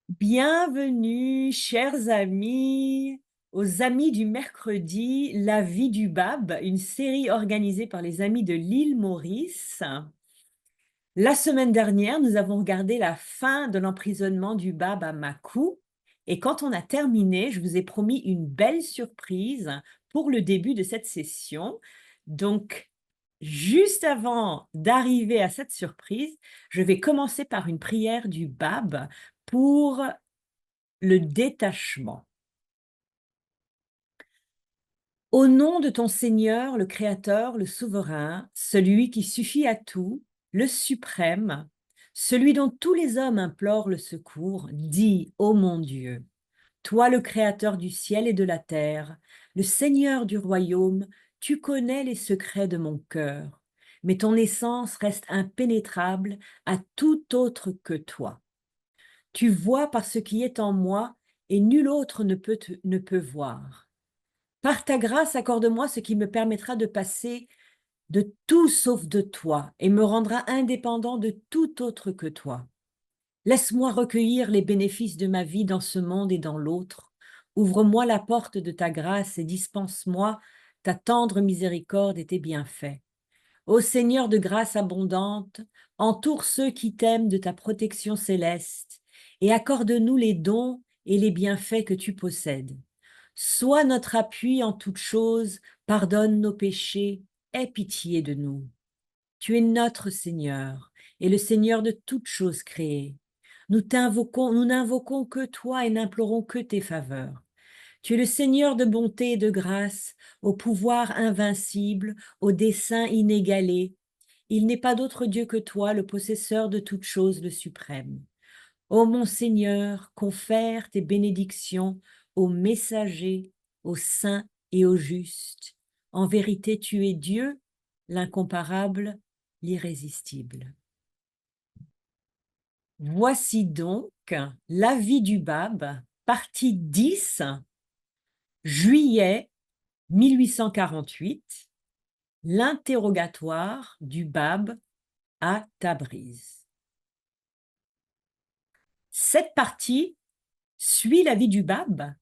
Bienvenue, chers amis, aux Amis du mercredi, La vie du Bab, une série organisée par les Amis de l'île Maurice. La semaine dernière, nous avons regardé la fin de l'emprisonnement du Bab à Makou. Et quand on a terminé, je vous ai promis une belle surprise pour le début de cette session. Donc, juste avant d'arriver à cette surprise, je vais commencer par une prière du Bab pour le détachement. Au nom de ton Seigneur, le Créateur, le Souverain, celui qui suffit à tout, le Suprême, celui dont tous les hommes implorent le secours, dis, ô mon Dieu, toi le Créateur du ciel et de la terre, le Seigneur du royaume, tu connais les secrets de mon cœur, mais ton essence reste impénétrable à tout autre que toi. Tu vois par ce qui est en moi, et nul autre ne peut voir. Par ta grâce, accorde-moi ce qui me permettra de passer de tout sauf de toi et me rendra indépendant de tout autre que toi. Laisse-moi recueillir les bénéfices de ma vie dans ce monde et dans l'autre. Ouvre-moi la porte de ta grâce et dispense-moi ta tendre miséricorde et tes bienfaits. Ô Seigneur de grâce abondante, entoure ceux qui t'aiment de ta protection céleste et accorde-nous les dons et les bienfaits que tu possèdes. Sois notre appui en toutes choses, pardonne nos péchés, aie pitié de nous. Tu es notre Seigneur et le Seigneur de toutes choses créées. Nous n'invoquons que toi et n'implorons que tes faveurs. Tu es le Seigneur de bonté et de grâce, au pouvoir invincible, au dessein inégalé. Il n'est pas d'autre Dieu que toi, le possesseur de toutes choses, le suprême. Ô mon Seigneur, confère tes bénédictions aux messagers, aux saints et aux justes. En vérité, tu es Dieu, l'incomparable, l'irrésistible. Voici donc la vie du Bab, partie 10, juillet 1848, l'interrogatoire du Bab à Tabriz. Cette partie suit la vie du Bab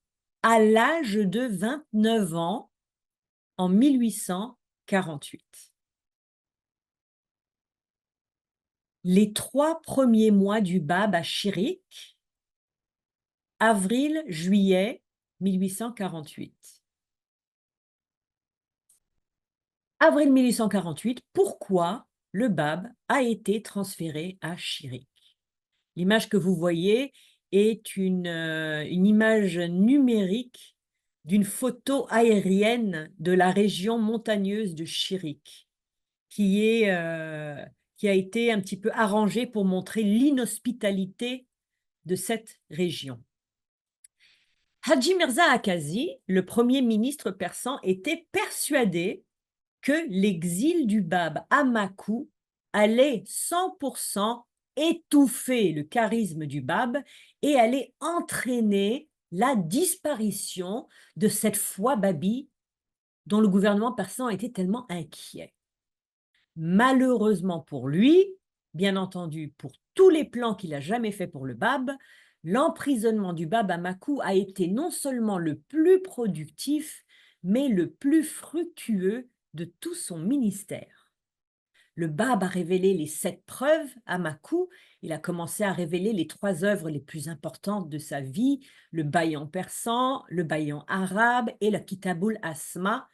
à l'âge de 29 ans en 1848. Les 3 premiers mois du Bab à Chirik, avril-juillet 1848. Avril 1848, pourquoi le Bab a été transféré à Chirik? L'image que vous voyez est une image numérique d'une photo aérienne de la région montagneuse de Chirik, qui a été un petit peu arrangée pour montrer l'inhospitalité de cette région. Hadji Mirza Akazi, le premier ministre persan, était persuadé que l'exil du Bab à Makou allait 100% étouffer le charisme du Bab et allait entraîner la disparition de cette foi babi dont le gouvernement persan était tellement inquiet. Malheureusement pour lui, bien entendu pour tous les plans qu'il a jamais fait pour le Bab, l'emprisonnement du Bab à Makou a été non seulement le plus productif, mais le plus fructueux de tout son ministère. Le Bab a révélé les 7 preuves à Makou. Il a commencé à révéler les 3 œuvres les plus importantes de sa vie, le Bayan persan, le Bayan arabe et le Kitabul Asma.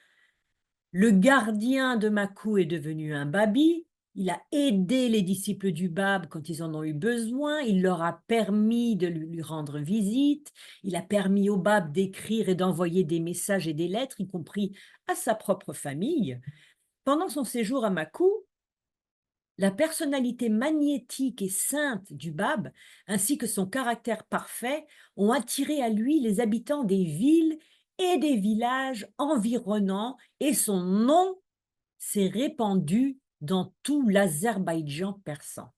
Le gardien de Makou est devenu un babi. Il a aidé les disciples du Bab quand ils en ont eu besoin. Il leur a permis de lui rendre visite. Il a permis au Bab d'écrire et d'envoyer des messages et des lettres, y compris à sa propre famille. Pendant son séjour à Makou, la personnalité magnétique et sainte du Bab, ainsi que son caractère parfait, ont attiré à lui les habitants des villes et des villages environnants, et son nom s'est répandu dans tout l'Azerbaïdjan persan.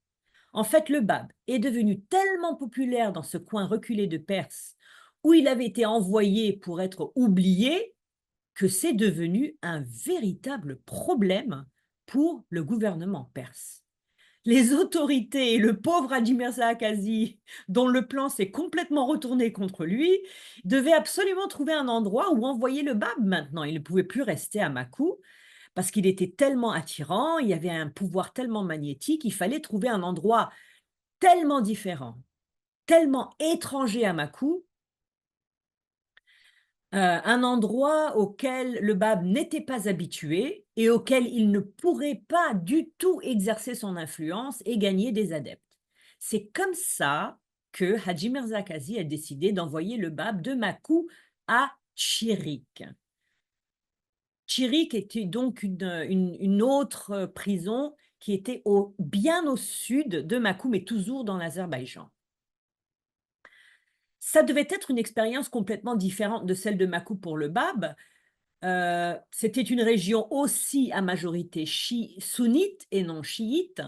En fait, le Bab est devenu tellement populaire dans ce coin reculé de Perse, où il avait été envoyé pour être oublié, que c'est devenu un véritable problème pour le gouvernement perse. les autorités et le pauvre Haji Mirza Akazi, dont le plan s'est complètement retourné contre lui, devaient absolument trouver un endroit où envoyer le Bab maintenant. Il ne pouvait plus rester à Makou parce qu'il était tellement attirant, il y avait un pouvoir tellement magnétique, il fallait trouver un endroit tellement différent, tellement étranger à Makou, un endroit auquel le Bab n'était pas habitué et auquel il ne pourrait pas du tout exercer son influence et gagner des adeptes. C'est comme ça que Haji Mirza Kazi a décidé d'envoyer le Bab de Makou à Chirik. Chirik était donc une autre prison qui était bien au sud de Makou, mais toujours dans l'Azerbaïdjan. Ça devait être une expérience complètement différente de celle de Makou pour le Bab. C'était une région aussi à majorité sunnite et non chiite.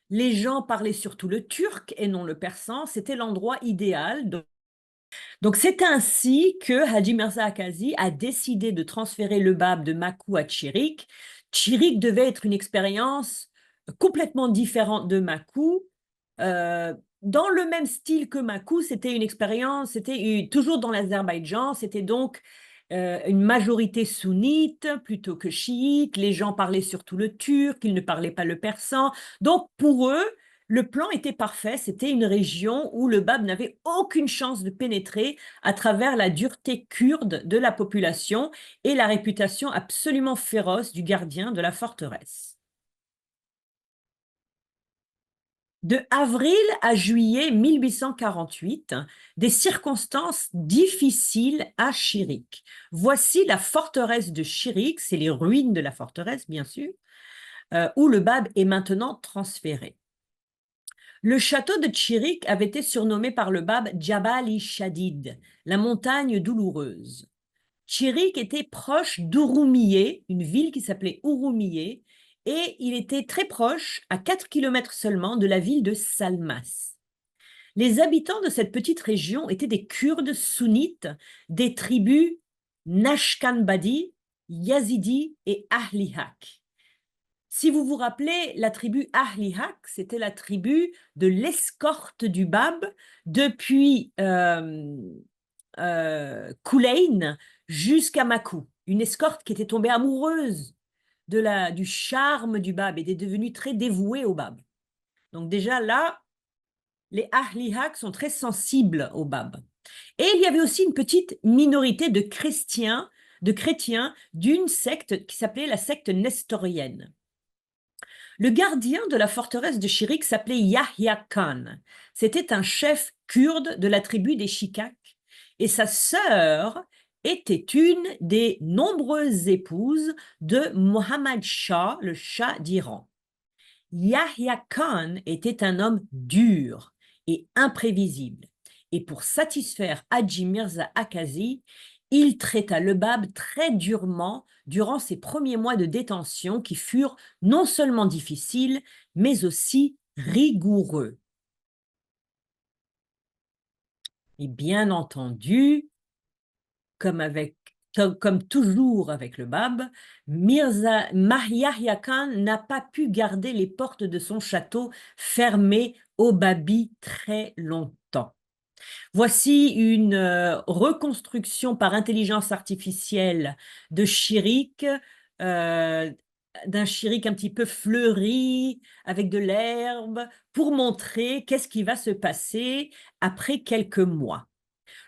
Les gens parlaient surtout le turc et non le persan. C'était l'endroit idéal. Donc c'est ainsi que Haji Mirza Akazi a décidé de transférer le Bab de Makou à Chirik. Chirik devait être une expérience complètement différente de Makou. Dans le même style que Makou, c'était une expérience, c'était toujours dans l'Azerbaïdjan, c'était donc une majorité sunnite plutôt que chiite. Les gens parlaient surtout le turc, ils ne parlaient pas le persan. Donc pour eux, le plan était parfait, c'était une région où le Bab n'avait aucune chance de pénétrer à travers la dureté kurde de la population et la réputation absolument féroce du gardien de la forteresse. De avril à juillet 1848, des circonstances difficiles à Chirik. Voici la forteresse de Chirik, c'est les ruines de la forteresse bien sûr, où le Bab est maintenant transféré. Le château de Chirik avait été surnommé par le Bab Jabal-i-Shadid, la montagne douloureuse. Chirik était proche d'Ouroumiyé, une ville qui s'appelait Ouroumiyé, et il était très proche, à 4 kilomètres seulement, de la ville de Salmas. Les habitants de cette petite région étaient des Kurdes sunnites des tribus Nashkanbadi, Yazidi et Ahlihak. Si vous vous rappelez, la tribu Ahlihak, c'était la tribu de l'escorte du Bab depuis Kulain jusqu'à Makou. Une escorte qui était tombée amoureuse du charme du Bab et est devenue très dévouée au Bab. Donc déjà là, les Ahlihak sont très sensibles au Bab. Et il y avait aussi une petite minorité de chrétiens d'une secte qui s'appelait la secte nestorienne. Le gardien de la forteresse de Chirik s'appelait Yahya Khan. C'était un chef kurde de la tribu des Shikak et sa sœur était une des nombreuses épouses de Mohammad Shah, le Shah d'Iran. Yahya Khan était un homme dur et imprévisible. Et pour satisfaire Haji Mirza Akazi, il traita le Bab très durement durant ses premiers mois de détention qui furent non seulement difficiles, mais aussi rigoureux. Et bien entendu, comme toujours avec le Bab, Yahya Khan n'a pas pu garder les portes de son château fermées aux Babis très longtemps. Voici une reconstruction par intelligence artificielle de Chirik, d'un Chirik un petit peu fleuri, avec de l'herbe, pour montrer qu'est-ce qui va se passer après quelques mois.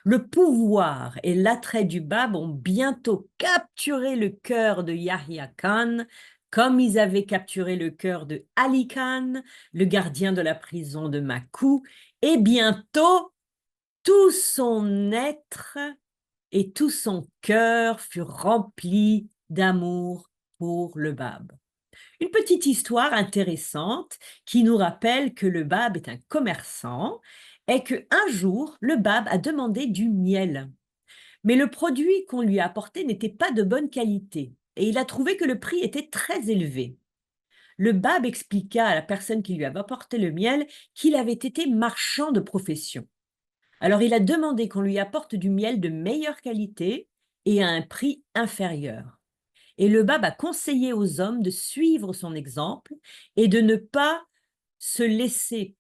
Le pouvoir et l'attrait du Bab ont bientôt capturé le cœur de Yahya Khan, comme ils avaient capturé le cœur de Ali Khan, le gardien de la prison de Makou, et bientôt tout son être et tout son cœur furent remplis d'amour pour le Bab. Une petite histoire intéressante qui nous rappelle que le Bab est un commerçant est qu'un jour, le Bab a demandé du miel. Mais le produit qu'on lui a apporté n'était pas de bonne qualité et il a trouvé que le prix était très élevé. Le Bab expliqua à la personne qui lui avait apporté le miel qu'il avait été marchand de profession. Alors il a demandé qu'on lui apporte du miel de meilleure qualité et à un prix inférieur. Et le Bab a conseillé aux hommes de suivre son exemple et de ne pas se laisser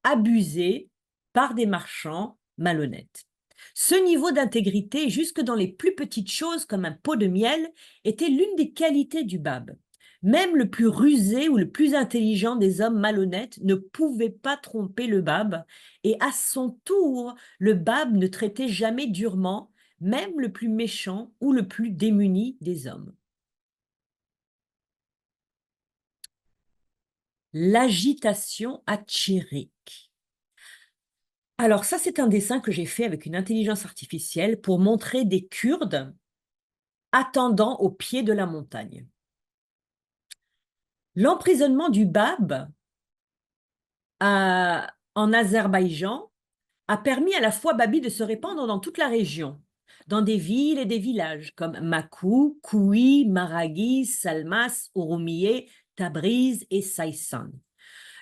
abuser par des marchands malhonnêtes. Ce niveau d'intégrité, jusque dans les plus petites choses comme un pot de miel, était l'une des qualités du bab. Même le plus rusé ou le plus intelligent des hommes malhonnêtes ne pouvait pas tromper le bab, et à son tour, le bab ne traitait jamais durement, même le plus méchant ou le plus démuni des hommes. L'agitation à Tchirik. Alors ça, c'est un dessin que j'ai fait avec une intelligence artificielle pour montrer des Kurdes attendant au pied de la montagne. L'emprisonnement du Bab en Azerbaïdjan a permis à la foi babi de se répandre dans toute la région, dans des villes et des villages comme Makou, Koui, Maragui, Salmas, Ouroumié, Tabriz et Saïsan.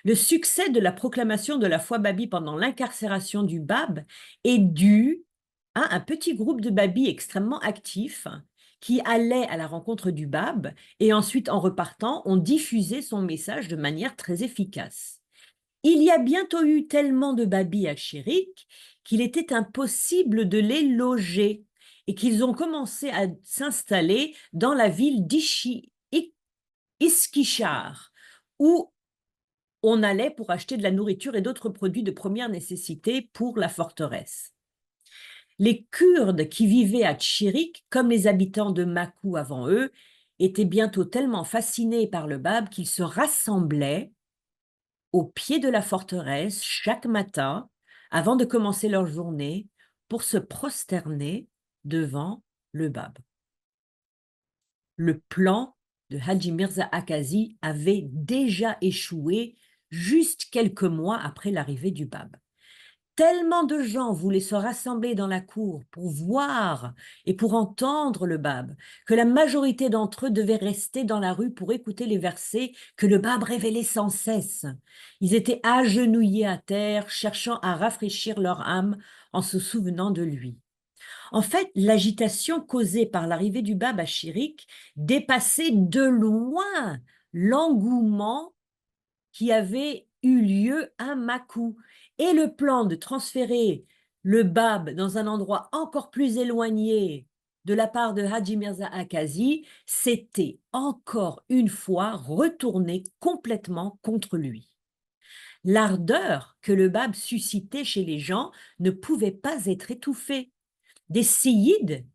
Le succès de la proclamation de la foi babi pendant l'incarcération du Bab est dû à un petit groupe de babis extrêmement actifs qui allaient à la rencontre du Bab et ensuite, en repartant, ont diffusé son message de manière très efficace. Il y a bientôt eu tellement de babis à Chirik qu'il était impossible de les loger et qu'ils ont commencé à s'installer dans la ville d'Iskishar, où on allait pour acheter de la nourriture et d'autres produits de première nécessité pour la forteresse. Les Kurdes qui vivaient à Tchirik, comme les habitants de Makou avant eux, étaient bientôt tellement fascinés par le Bab qu'ils se rassemblaient au pied de la forteresse chaque matin avant de commencer leur journée pour se prosterner devant le Bab. Le plan de Haji Mirza Akazi avait déjà échoué juste quelques mois après l'arrivée du Bab. Tellement de gens voulaient se rassembler dans la cour pour voir et pour entendre le Bab, que la majorité d'entre eux devaient rester dans la rue pour écouter les versets que le Bab révélait sans cesse. Ils étaient agenouillés à terre, cherchant à rafraîchir leur âme en se souvenant de lui. En fait, l'agitation causée par l'arrivée du Bab à Chirik dépassait de loin l'engouement qui avait eu lieu à Makou. Et le plan de transférer le Bab dans un endroit encore plus éloigné de la part de Haji Mirza Akazi s'était encore une fois retourné complètement contre lui. L'ardeur que le Bab suscitait chez les gens ne pouvait pas être étouffée. Des séyides,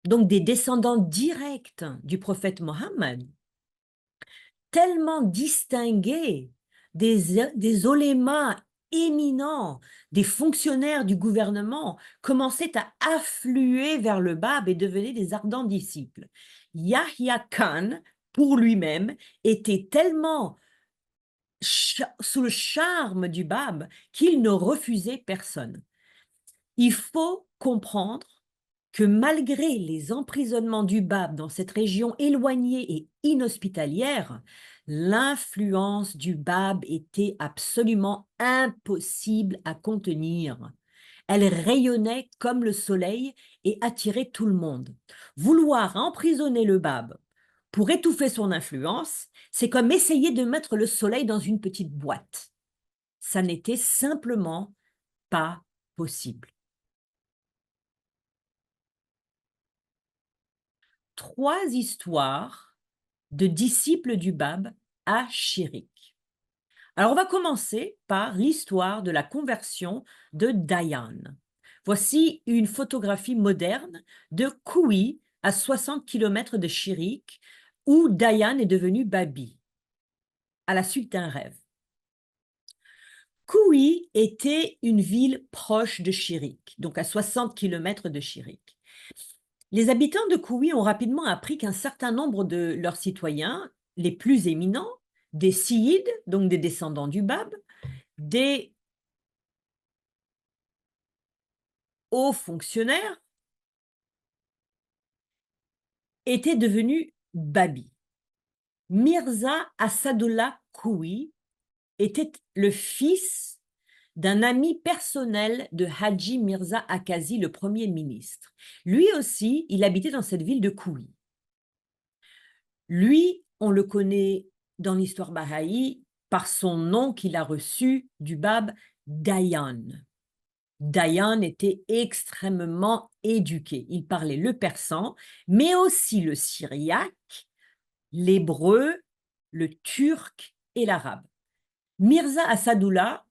donc des descendants directs du prophète Mohammed, tellement distingués, des olémas éminents, des fonctionnaires du gouvernement, commençaient à affluer vers le Bab et devenaient des ardents disciples. Yahya Khan, pour lui-même, était tellement sous le charme du Bab qu'il ne refusait personne. Il faut comprendre que malgré les emprisonnements du Bab dans cette région éloignée et inhospitalière, l'influence du Bab était absolument impossible à contenir. Elle rayonnait comme le soleil et attirait tout le monde. Vouloir emprisonner le Bab pour étouffer son influence, c'est comme essayer de mettre le soleil dans une petite boîte. Ça n'était simplement pas possible. 3 histoires de disciples du Bab à Chirik. Alors, on va commencer par l'histoire de la conversion de Dayan. Voici une photographie moderne de Koui, à 60 km de Chirik, où Dayan est devenu Babi, à la suite d'un rêve. Koui était une ville proche de Chirik, donc à 60 km de Chirik. Les habitants de Koui ont rapidement appris qu'un certain nombre de leurs citoyens, les plus éminents, des Siyides, donc des descendants du Bab, des hauts fonctionnaires, étaient devenus Babis. Mirza Assadollah Koui était le fils d'un ami personnel de Haji Mirza Akazi, le premier ministre. Lui aussi, il habitait dans cette ville de Koui. Lui, on le connaît dans l'histoire bahaï par son nom qu'il a reçu du Bab Dayan. Dayan était extrêmement éduqué. Il parlait le persan, mais aussi le syriaque, l'hébreu, le turc et l'arabe. Mirza Assadoullah,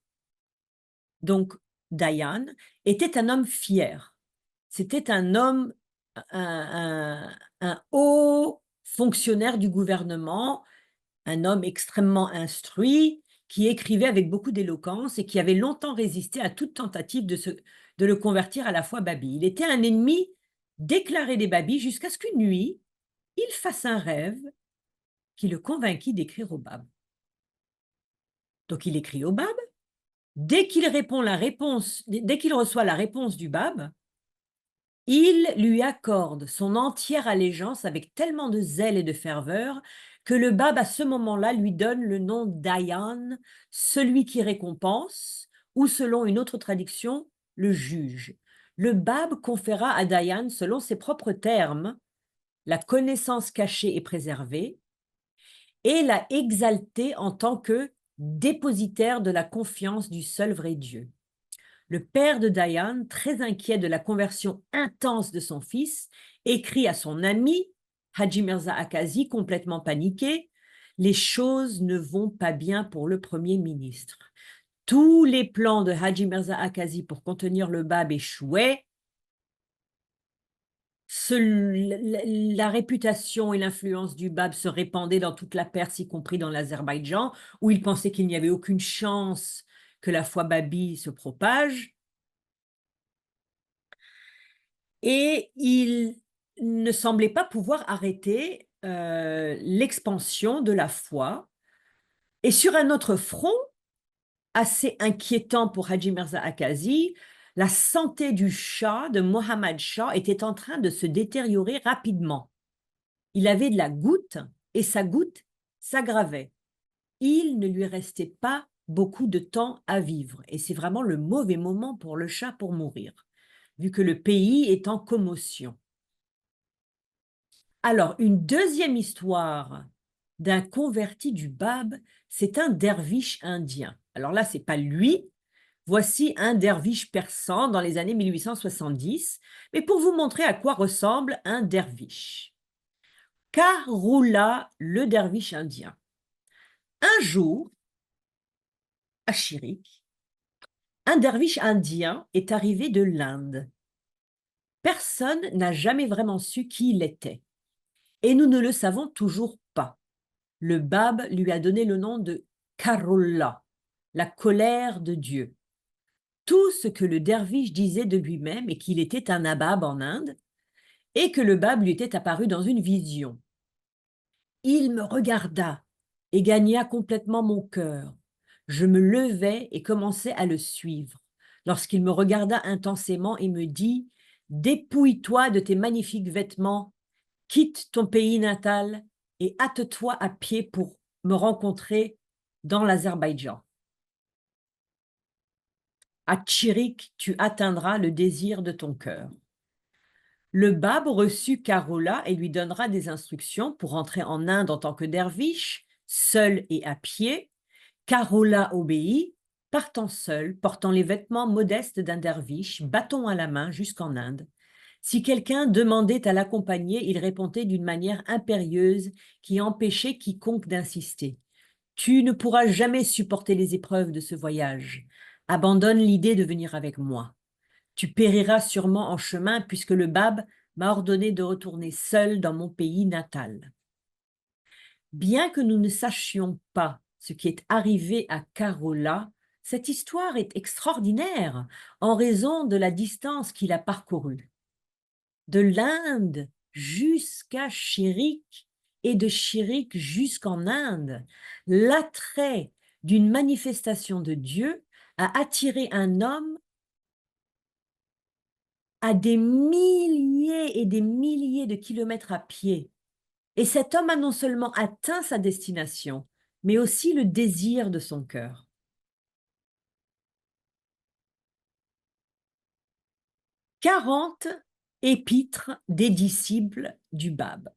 donc Dayan, était un homme fier. C'était un homme, un haut fonctionnaire du gouvernement, un homme extrêmement instruit, qui écrivait avec beaucoup d'éloquence et qui avait longtemps résisté à toute tentative de le convertir à la foi babi. Il était un ennemi déclaré des babis jusqu'à ce qu'une nuit, il fasse un rêve qui le convainquit d'écrire au Bab. Donc il écrit au Bab. Dès qu'il reçoit la réponse du Bab, il lui accorde son entière allégeance avec tellement de zèle et de ferveur que le Bab, à ce moment-là, lui donne le nom d'Ayan, celui qui récompense, ou selon une autre traduction, le juge. Le Bab conféra à Dayan, selon ses propres termes, la connaissance cachée et préservée, et l'a exalté en tant que dépositaire de la confiance du seul vrai Dieu. Le père de Dayan, très inquiet de la conversion intense de son fils, écrit à son ami, Haji Mirza Akazi, complètement paniqué, « Les choses ne vont pas bien pour le Premier ministre. Tous les plans de Haji Mirza Akazi pour contenir le Bab échouaient. La réputation et l'influence du Bab se répandaient dans toute la Perse, y compris dans l'Azerbaïdjan, où il pensait qu'il n'y avait aucune chance que la foi babi se propage. Et il ne semblait pas pouvoir arrêter l'expansion de la foi. Et sur un autre front, assez inquiétant pour Haji Mirza Akazi, la santé du Shah, de Mohammad Shah, était en train de se détériorer rapidement. Il avait de la goutte et sa goutte s'aggravait. Il ne lui restait pas beaucoup de temps à vivre. Et c'est vraiment le mauvais moment pour le Shah pour mourir, vu que le pays est en commotion. Alors, une deuxième histoire d'un converti du Bab, c'est un derviche indien. Alors là, ce n'est pas lui. Voici un derviche persan dans les années 1870, mais pour vous montrer à quoi ressemble un derviche. Karoula, le derviche indien. Un jour, à Chirik, un derviche indien est arrivé de l'Inde. Personne n'a jamais vraiment su qui il était, et nous ne le savons toujours pas. Le Bab lui a donné le nom de Karullah, la colère de Dieu. Tout ce que le derviche disait de lui-même est qu'il était un nabab en Inde et que le Bab lui était apparu dans une vision. Il me regarda et gagna complètement mon cœur. Je me levai et commençai à le suivre, lorsqu'il me regarda intensément et me dit « Dépouille-toi de tes magnifiques vêtements, quitte ton pays natal et hâte-toi à pied pour me rencontrer dans l'Azerbaïdjan. À Tchirik, tu atteindras le désir de ton cœur. » Le Bab reçut Karola et lui donnera des instructions pour entrer en Inde en tant que derviche, seul et à pied. Karola obéit, partant seul, portant les vêtements modestes d'un derviche, bâton à la main jusqu'en Inde. Si quelqu'un demandait à l'accompagner, il répondait d'une manière impérieuse qui empêchait quiconque d'insister. « Tu ne pourras jamais supporter les épreuves de ce voyage. Abandonne l'idée de venir avec moi. Tu périras sûrement en chemin puisque le Bab m'a ordonné de retourner seul dans mon pays natal. » Bien que nous ne sachions pas ce qui est arrivé à Karola, cette histoire est extraordinaire en raison de la distance qu'il a parcourue. De l'Inde jusqu'à Chirik et de Chirik jusqu'en Inde, l'attrait d'une manifestation de Dieu a attiré un homme à des milliers et des milliers de kilomètres à pied. Et cet homme a non seulement atteint sa destination, mais aussi le désir de son cœur. 40 épîtres des disciples du Bab.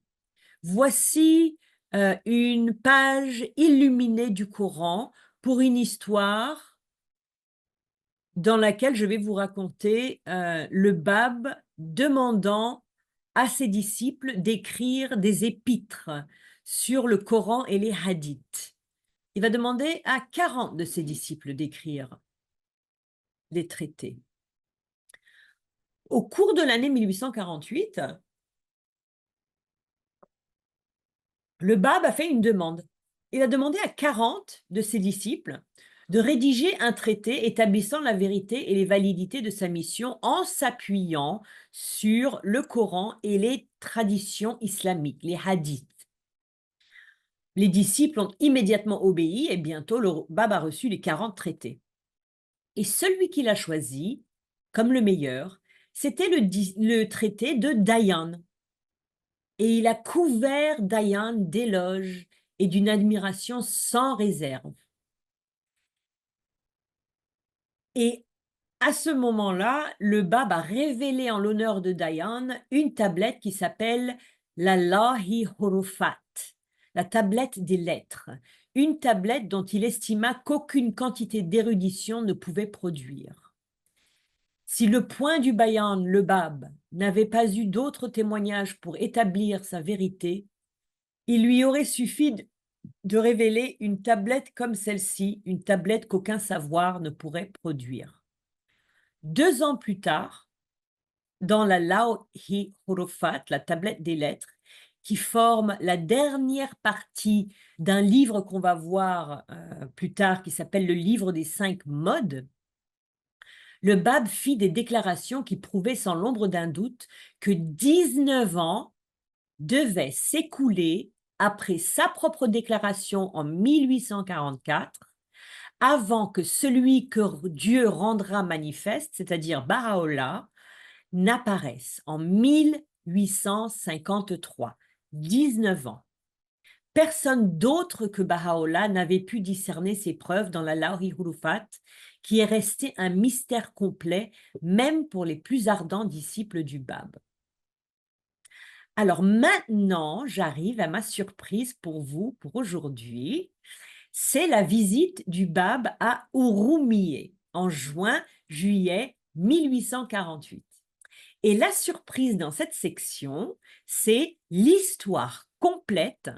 Voici une page illuminée du Coran pour une histoire dans laquelle je vais vous raconter le Bab demandant à ses disciples d'écrire des épîtres sur le Coran et les hadiths. Il va demander à 40 de ses disciples d'écrire des traités. Au cours de l'année 1848, le Bab a fait une demande. Il a demandé à 40 de ses disciples de rédiger un traité établissant la vérité et les validités de sa mission en s'appuyant sur le Coran et les traditions islamiques, les hadiths. Les disciples ont immédiatement obéi et bientôt le Bab a reçu les 40 traités. Et celui qu'il a choisi comme le meilleur, c'était le traité de Dayan. Et il a couvert Dayan d'éloges et d'une admiration sans réserve. Et à ce moment-là, le Bab a révélé en l'honneur de Dayan une tablette qui s'appelle la Lahi Hurufat, la tablette des lettres, une tablette dont il estima qu'aucune quantité d'érudition ne pouvait produire. Si le point du Bayan, le Bab, n'avait pas eu d'autres témoignages pour établir sa vérité, il lui aurait suffi de révéler une tablette comme celle-ci, une tablette qu'aucun savoir ne pourrait produire. 2 ans plus tard, dans la Lawhi Hurufat, la tablette des lettres, qui forme la dernière partie d'un livre qu'on va voir plus tard, qui s'appelle le livre des 5 modes, le Bab fit des déclarations qui prouvaient sans l'ombre d'un doute que 19 ans devaient s'écouler après sa propre déclaration en 1844, avant que celui que Dieu rendra manifeste, c'est-à-dire Baha'u'llah, n'apparaisse en 1853. 19 ans. Personne d'autre que Baha'u'llah n'avait pu discerner ces preuves dans la Lawhi Hurufat, qui est resté un mystère complet, même pour les plus ardents disciples du Bab. Alors maintenant, j'arrive à ma surprise pour vous, pour aujourd'hui. C'est la visite du Bab à Urumiyé en juin-juillet 1848. Et la surprise dans cette section, c'est l'histoire complète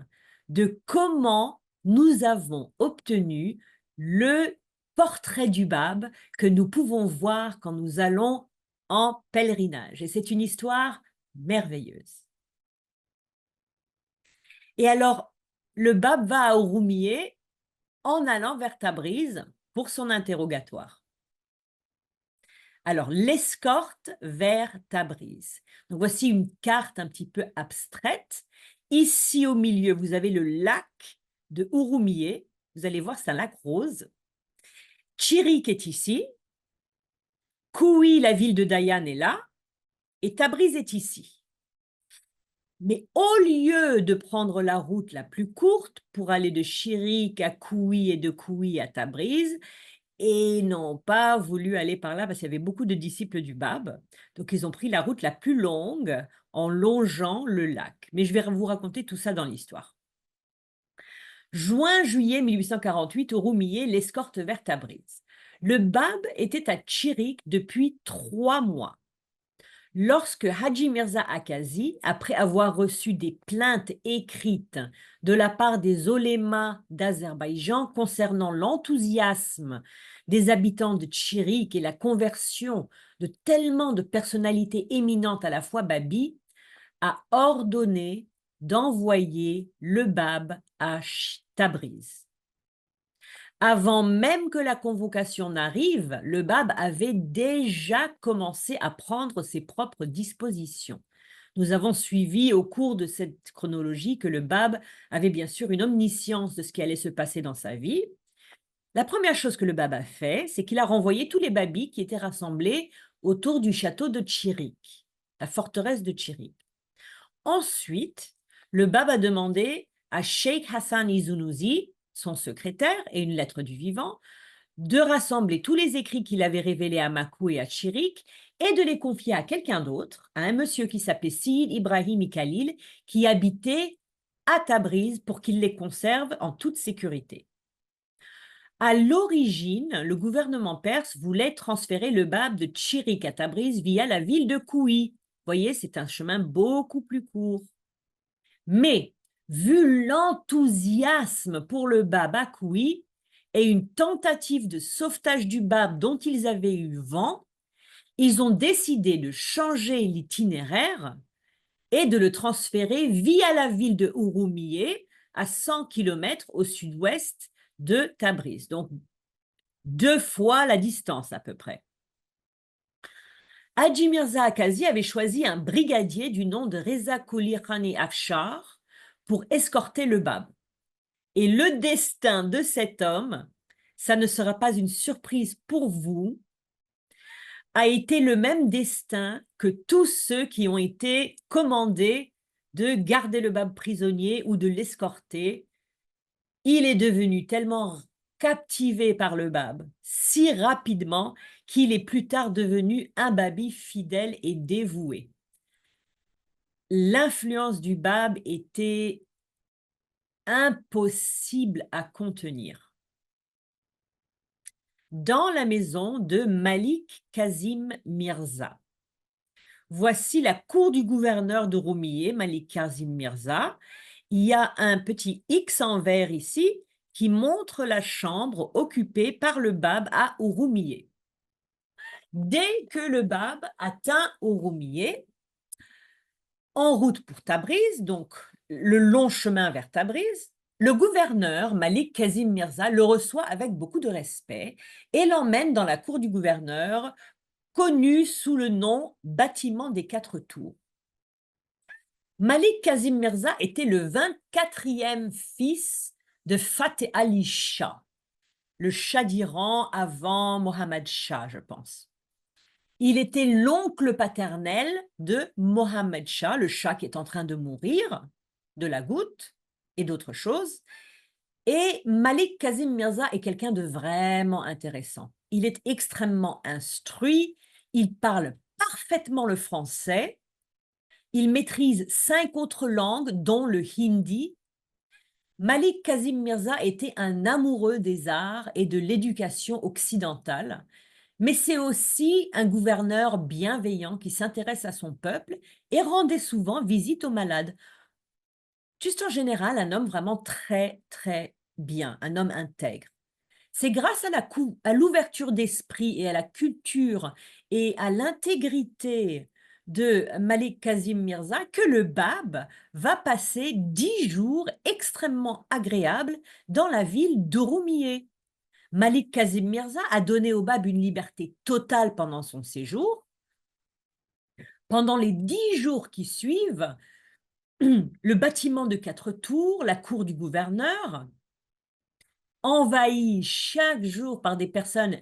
de comment nous avons obtenu le portrait du Bab que nous pouvons voir quand nous allons en pèlerinage. Et c'est une histoire merveilleuse. Et alors, le Bab va à Urumiyé en allant vers Tabriz pour son interrogatoire. Alors, l'escorte vers Tabriz. Donc, voici une carte un petit peu abstraite. Ici, au milieu, vous avez le lac de Urumiyé. Vous allez voir, c'est un lac rose. Chirik est ici. Koui, la ville de Dayan, est là. Et Tabriz est ici. Mais au lieu de prendre la route la plus courte pour aller de Chirik à Koui et de Koui à Tabriz, et n'ont pas voulu aller par là parce qu'il y avait beaucoup de disciples du Bab. Donc, ils ont pris la route la plus longue en longeant le lac. Mais je vais vous raconter tout ça dans l'histoire. Juin-juillet 1848, Urumiyé l'escorte vers Tabriz. Le Bab était à Chirik depuis 3 mois. Lorsque Haji Mirza Akazi, après avoir reçu des plaintes écrites de la part des olémas d'Azerbaïdjan concernant l'enthousiasme des habitants de Chirik et la conversion de tellement de personnalités éminentes à la fois babi, a ordonné d'envoyer le Bab à Tabriz. Avant même que la convocation n'arrive, le Bab avait déjà commencé à prendre ses propres dispositions. Nous avons suivi au cours de cette chronologie que le Bab avait bien sûr une omniscience de ce qui allait se passer dans sa vie. La première chose que le Bab a fait, c'est qu'il a renvoyé tous les babis qui étaient rassemblés autour du château de Chirik, la forteresse de Chirik. Ensuite, le Bab a demandé à Sheikh Hassan Izunuzi, son secrétaire et une lettre du vivant, de rassembler tous les écrits qu'il avait révélés à Makou et à Chirik et de les confier à quelqu'un d'autre, à un monsieur qui s'appelait Sid Ibrahim Khalil, qui habitait à Tabriz pour qu'il les conserve en toute sécurité. À l'origine, le gouvernement perse voulait transférer le Bab de Tchirik à Tabriz via la ville de Kouï. Vous voyez, c'est un chemin beaucoup plus court. Mais, vu l'enthousiasme pour le Bab à Kouï et une tentative de sauvetage du Bab dont ils avaient eu vent, ils ont décidé de changer l'itinéraire et de le transférer via la ville de Ouroumiyé, à 100 km au sud-ouest de Tabriz. Donc, 2 fois la distance à peu près. Hadji Mirza Akazi avait choisi un brigadier du nom de Reza Qoli Khani Afshar pour escorter le Bab. Et le destin de cet homme, ça ne sera pas une surprise pour vous, a été le même destin que tous ceux qui ont été commandés de garder le Bab prisonnier ou de l'escorter. Il est devenu tellement captivé par le Bab si rapidement qu'il est plus tard devenu un Babi fidèle et dévoué. L'influence du Bab était impossible à contenir. Dans la maison de Malik Kazim Mirza. Voici la cour du gouverneur de Roumieh, Malik Kazim Mirza. Il y a un petit X en vert ici qui montre la chambre occupée par le Bab à Ouroumiyé. Dès que le Bab atteint Ouroumiyé, en route pour Tabriz, donc le long chemin vers Tabriz, le gouverneur Malik Kazim Mirza le reçoit avec beaucoup de respect et l'emmène dans la cour du gouverneur, connu sous le nom bâtiment des 4 tours. Malik Kazim Mirza était le 24e fils de Fateh Ali Shah, le Shah d'Iran avant Mohammad Shah, je pense. Il était l'oncle paternel de Mohammad Shah, le Shah qui est en train de mourir de la goutte et d'autres choses. Et Malik Kazim Mirza est quelqu'un de vraiment intéressant. Il est extrêmement instruit, il parle parfaitement le français, il maîtrise 5 autres langues, dont le hindi. Malik Kazim Mirza était un amoureux des arts et de l'éducation occidentale, mais c'est aussi un gouverneur bienveillant qui s'intéresse à son peuple et rendait souvent visite aux malades. Juste en général, un homme vraiment très, très bien, un homme intègre. C'est grâce à l'ouverture d'esprit et à la culture et à l'intégrité de Malik Kazim Mirza que le Bab va passer 10 jours extrêmement agréables dans la ville d'Ouroumiyé. Malik Kazim Mirza a donné au Bab une liberté totale pendant son séjour. Pendant les 10 jours qui suivent, le bâtiment de 4 tours, la cour du gouverneur, envahi chaque jour par des personnes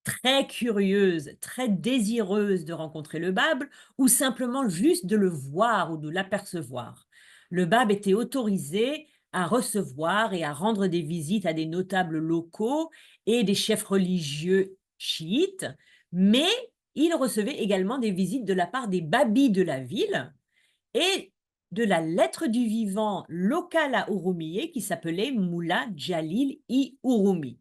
très curieuses, très désireuses de rencontrer le Bab, ou simplement juste de le voir ou de l'apercevoir. Le Bab était autorisé à recevoir et à rendre des visites à des notables locaux et des chefs religieux chiites, mais il recevait également des visites de la part des babis de la ville et de la lettre du vivant locale à Ouroumiyé qui s'appelait Moula Jalil-i Ouroumi.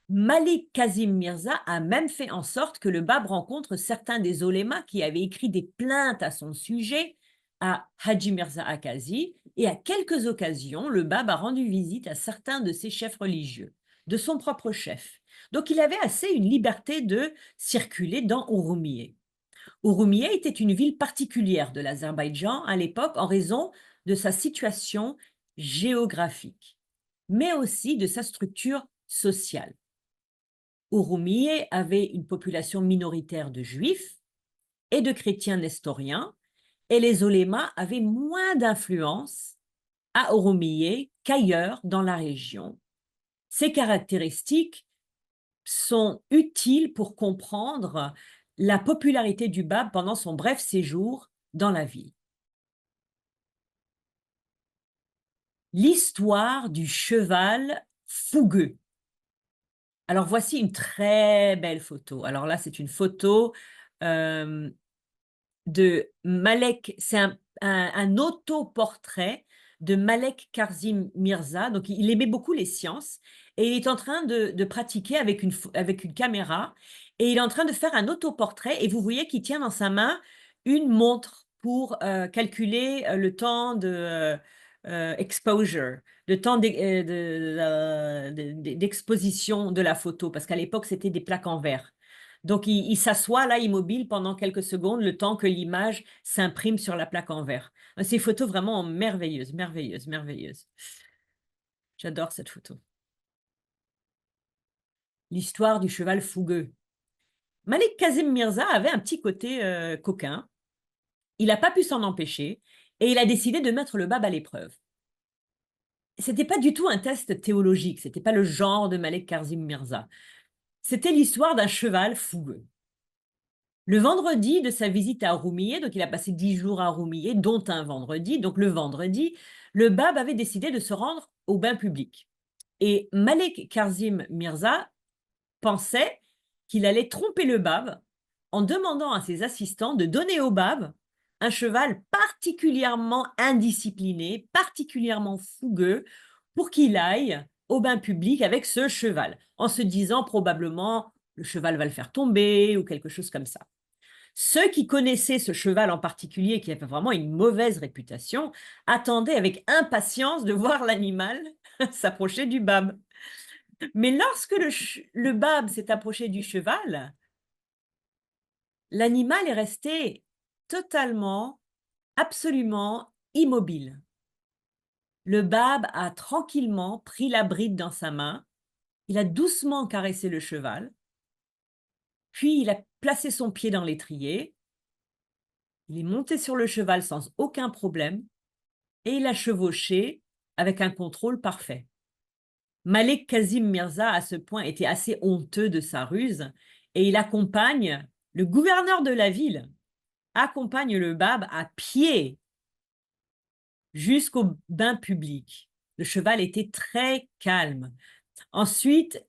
Malik Kazim Mirza a même fait en sorte que le Bab rencontre certains des oulémas qui avaient écrit des plaintes à son sujet à Hadji Mirza Akazi, et à quelques occasions, le Bab a rendu visite à certains de ses chefs religieux, de son propre chef. Donc il avait assez une liberté de circuler dans Ouroumiyé. Ouroumiyé était une ville particulière de l'Azerbaïdjan à l'époque en raison de sa situation géographique, mais aussi de sa structure sociale. Ouroumiyé avait une population minoritaire de juifs et de chrétiens nestoriens, et les oulémas avaient moins d'influence à Ouroumiyé qu'ailleurs dans la région. Ces caractéristiques sont utiles pour comprendre la popularité du Bab pendant son bref séjour dans la ville. L'histoire du cheval fougueux. Alors voici une très belle photo. Alors là, c'est une photo de Malek, c'est un autoportrait de Malek Kazim Mirza. Donc, il aimait beaucoup les sciences et il est en train de pratiquer avec une caméra et il est en train de faire un autoportrait et vous voyez qu'il tient dans sa main une montre pour calculer le temps de exposure, le temps d'exposition de la photo, parce qu'à l'époque, c'était des plaques en verre. Donc, il s'assoit là, immobile, pendant quelques secondes, le temps que l'image s'imprime sur la plaque en verre. C'est une photo vraiment merveilleuse, merveilleuse, merveilleuse. J'adore cette photo. L'histoire du cheval fougueux. Malik Kazim Mirza avait un petit côté coquin. Il n'a pas pu s'en empêcher et il a décidé de mettre le bab à l'épreuve. C'était pas du tout un test théologique, c'était pas le genre de Malek Kazim Mirza. C'était l'histoire d'un cheval fougueux. Le vendredi de sa visite à Roumieh, donc il a passé 10 jours à Roumieh, dont un vendredi, donc le vendredi, le bab avait décidé de se rendre au bain public. Et Malek Kazim Mirza pensait qu'il allait tromper le bab en demandant à ses assistants de donner au bab un cheval particulièrement indiscipliné, particulièrement fougueux, pour qu'il aille au bain public avec ce cheval, en se disant probablement le cheval va le faire tomber ou quelque chose comme ça. Ceux qui connaissaient ce cheval en particulier, qui avait vraiment une mauvaise réputation, attendaient avec impatience de voir l'animal s'approcher du bab. Mais lorsque le bab s'est approché du cheval, l'animal est resté totalement, absolument immobile. Le bab a tranquillement pris la bride dans sa main, il a doucement caressé le cheval, puis il a placé son pied dans l'étrier, il est monté sur le cheval sans aucun problème et il a chevauché avec un contrôle parfait. Malek Kazim Mirza, à ce point, était assez honteux de sa ruse et il accompagne, le gouverneur de la ville, accompagne le bab à pied jusqu'au bain public. Le cheval était très calme. Ensuite,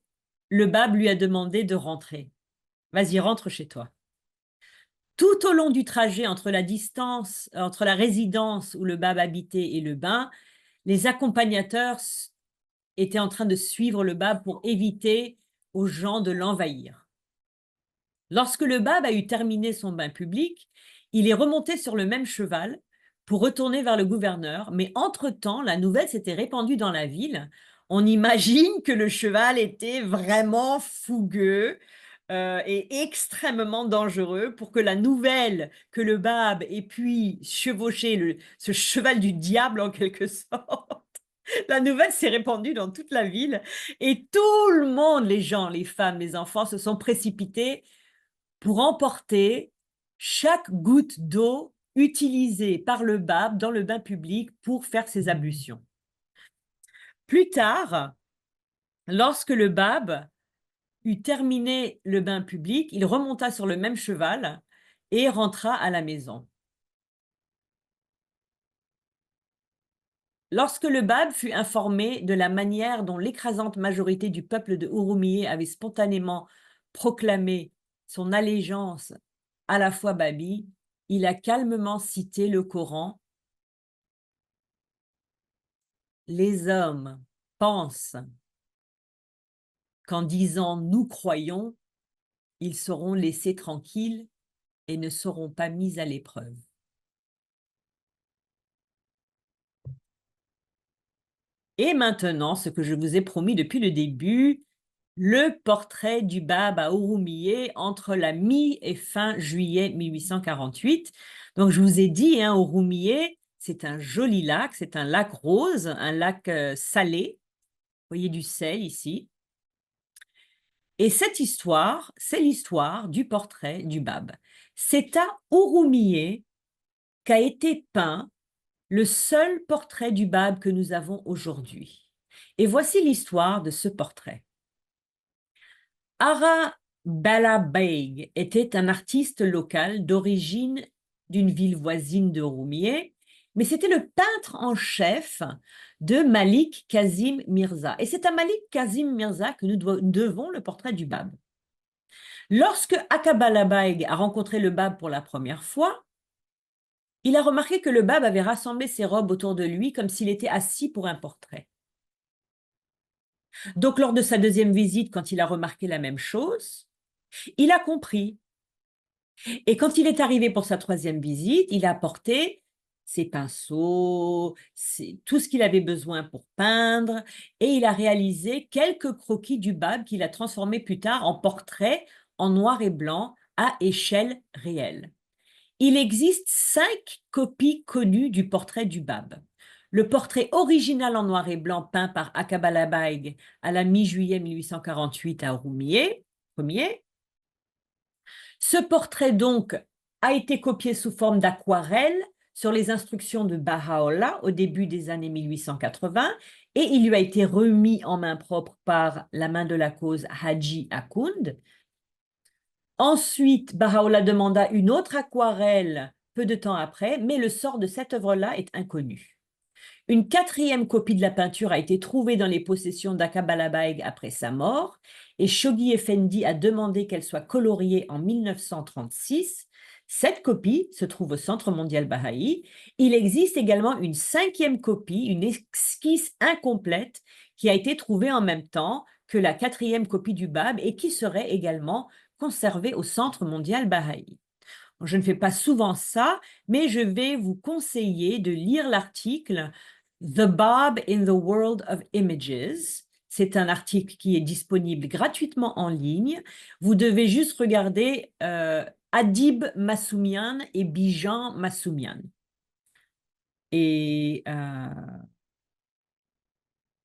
le bab lui a demandé de rentrer. Vas-y, rentre chez toi. Tout au long du trajet entre la résidence où le bab habitait et le bain, les accompagnateurs étaient en train de suivre le bab pour éviter aux gens de l'envahir. Lorsque le bab a eu terminé son bain public, il est remonté sur le même cheval pour retourner vers le gouverneur, mais entre-temps, la nouvelle s'était répandue dans la ville. On imagine que le cheval était vraiment fougueux et extrêmement dangereux pour que la nouvelle que le bab ait pu chevaucher ce cheval du diable en quelque sorte. La nouvelle s'est répandue dans toute la ville et tout le monde, les gens, les femmes, les enfants, se sont précipités pour emporter chaque goutte d'eau utilisée par le bab dans le bain public pour faire ses ablutions. Plus tard, lorsque le bab eut terminé le bain public, il remonta sur le même cheval et rentra à la maison. Lorsque le bab fut informé de la manière dont l'écrasante majorité du peuple de Urumiyé avait spontanément proclamé son allégeance à la foi babi, il a calmement cité le Coran. Les hommes pensent qu'en disant nous croyons, ils seront laissés tranquilles et ne seront pas mis à l'épreuve. Et maintenant, ce que je vous ai promis depuis le début, le portrait du bab à Urumiyé entre la mi- et fin juillet 1848. Donc, je vous ai dit, hein, Urumiyé, c'est un joli lac, c'est un lac rose, un lac salé. Vous voyez du sel ici. Et cette histoire, c'est l'histoire du portrait du bab. C'est à Urumiyé qu'a été peint le seul portrait du bab que nous avons aujourd'hui. Et voici l'histoire de ce portrait. Ara Balabeg était un artiste local d'origine d'une ville voisine de Roumieh, mais c'était le peintre en chef de Malik Kazim Mirza. Et c'est à Malik Kazim Mirza que nous devons le portrait du bab. Lorsque Aqbalabeg a rencontré le bab pour la première fois, Il a remarqué que le Bab avait rassemblé ses robes autour de lui comme s'il était assis pour un portrait. Donc, lors de sa deuxième visite, quand il a remarqué la même chose, il a compris. Et quand il est arrivé pour sa troisième visite, il a apporté ses pinceaux, tout ce qu'il avait besoin pour peindre, et il a réalisé quelques croquis du Bab qu'il a transformés plus tard en portraits en noir et blanc à échelle réelle. Il existe 5 copies connues du portrait du Bab. Le portrait original en noir et blanc peint par Akabalabaig à la mi-juillet 1848 à Roumier, premier. Ce portrait, donc, a été copié sous forme d'aquarelle sur les instructions de Baha'u'llah au début des années 1880 et il lui a été remis en main propre par la main de la cause Haji Akound. Ensuite, Baha'u'llah demanda une autre aquarelle peu de temps après, mais le sort de cette œuvre-là est inconnu. Une quatrième copie de la peinture a été trouvée dans les possessions d'Akabalabaig après sa mort et Shoghi Effendi a demandé qu'elle soit coloriée en 1936. Cette copie se trouve au Centre mondial Baha'i. Il existe également une cinquième copie, une esquisse incomplète, qui a été trouvée en même temps que la quatrième copie du Bab et qui serait également conservée au Centre mondial Baha'i. Je ne fais pas souvent ça, mais je vais vous conseiller de lire l'article The Bab in the World of Images. C'est un article qui est disponible gratuitement en ligne. Vous devez juste regarder Adib Massoumian et Bijan Massoumian. Et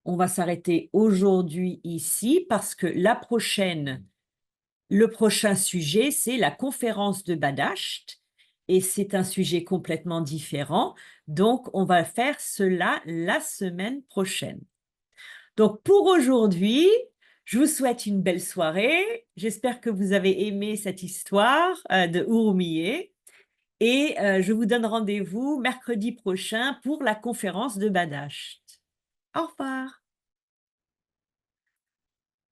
on va s'arrêter aujourd'hui ici parce que le prochain sujet, c'est la conférence de Badasht et c'est un sujet complètement différent. Donc, on va faire cela la semaine prochaine. Donc, pour aujourd'hui, je vous souhaite une belle soirée. J'espère que vous avez aimé cette histoire de Urmiye et je vous donne rendez-vous mercredi prochain pour la conférence de Badasht. Au revoir.